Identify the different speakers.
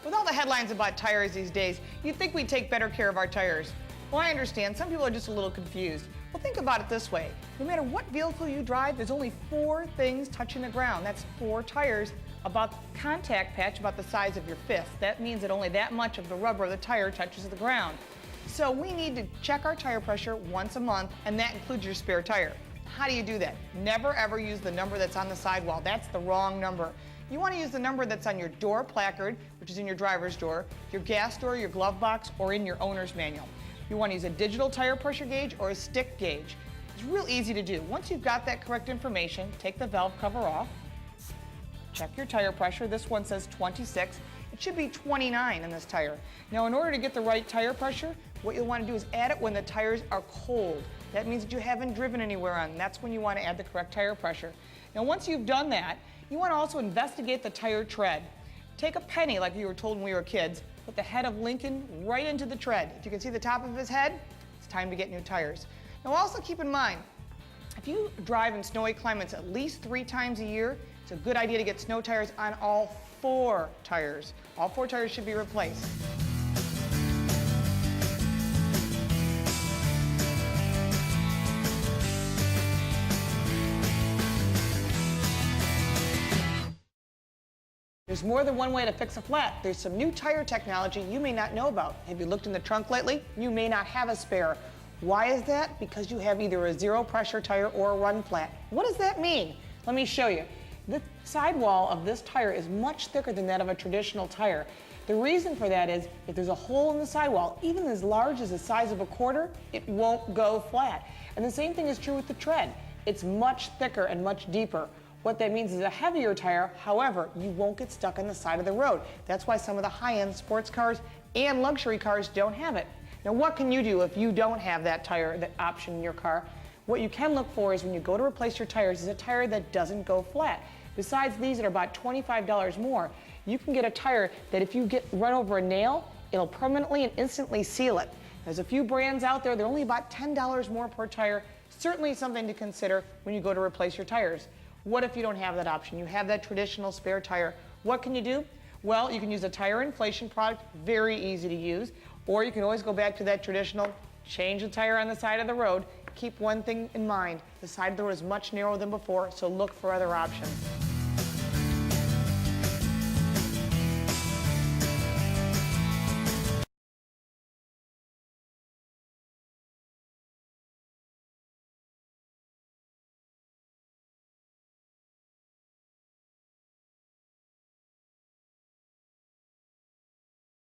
Speaker 1: With all the headlines about tires these days, you'd think we'd take better care of our tires. Well, I understand some people are just a little confused. Well, think about it this way. No matter what vehicle you drive, there's only 4 things touching the ground. That's 4 tires about contact patch about the size of your fist. That means that only that much of the rubber of the tire touches the ground. So we need to check our tire pressure once a month, and that includes your spare tire. How do you do that? Never ever use the number that's on the sidewall. That's the wrong number. You want to use the number that's on your door placard, which is in your driver's door, your gas door, your glove box, or in your owner's manual. You want to use a digital tire pressure gauge or a stick gauge. It's real easy to do. Once you've got that correct information, take the valve cover off, check your tire pressure. This one says 26. It should be 29 in this tire. Now, in order to get the right tire pressure, what you'll want to do is add it when the tires are cold. That means that you haven't driven anywhere on. That's when you want to add the correct tire pressure. Now, once you've done that, you want to also investigate the tire tread. Take a penny, like you were told when we were kids, put the head of Lincoln right into the tread. If you can see the top of his head, it's time to get new tires. Now, also keep in mind, if you drive in snowy climates at least 3 times a year, it's a good idea to get snow tires on all 4 tires. All 4 tires should be replaced. There's more than one way to fix a flat. There's some new tire technology you may not know about. Have you looked in the trunk lately? You may not have a spare. Why is that? Because you have either a zero pressure tire or a run flat. What does that mean? Let me show you. The sidewall of this tire is much thicker than that of a traditional tire. The reason for that is if there's a hole in the sidewall, even as large as the size of a quarter, it won't go flat. And the same thing is true with the tread. It's much thicker and much deeper. What that means is a heavier tire, however, you won't get stuck on the side of the road. That's why some of the high-end sports cars and luxury cars don't have it. Now, what can you do if you don't have that tire, that option in your car? What you can look for is when you go to replace your tires is a tire that doesn't go flat. Besides these that are about $25 more, you can get a tire that if you run over a nail, it'll permanently and instantly seal it. There's a few brands out there, they're only about $10 more per tire. Certainly something to consider when you go to replace your tires. What if you don't have that option? You have that traditional spare tire. What can you do? Well, you can use a tire inflation product, very easy to use, or you can always go back to that traditional, change the tire on the side of the road. Keep one thing in mind, the side of the road is much narrower than before, so look for other options.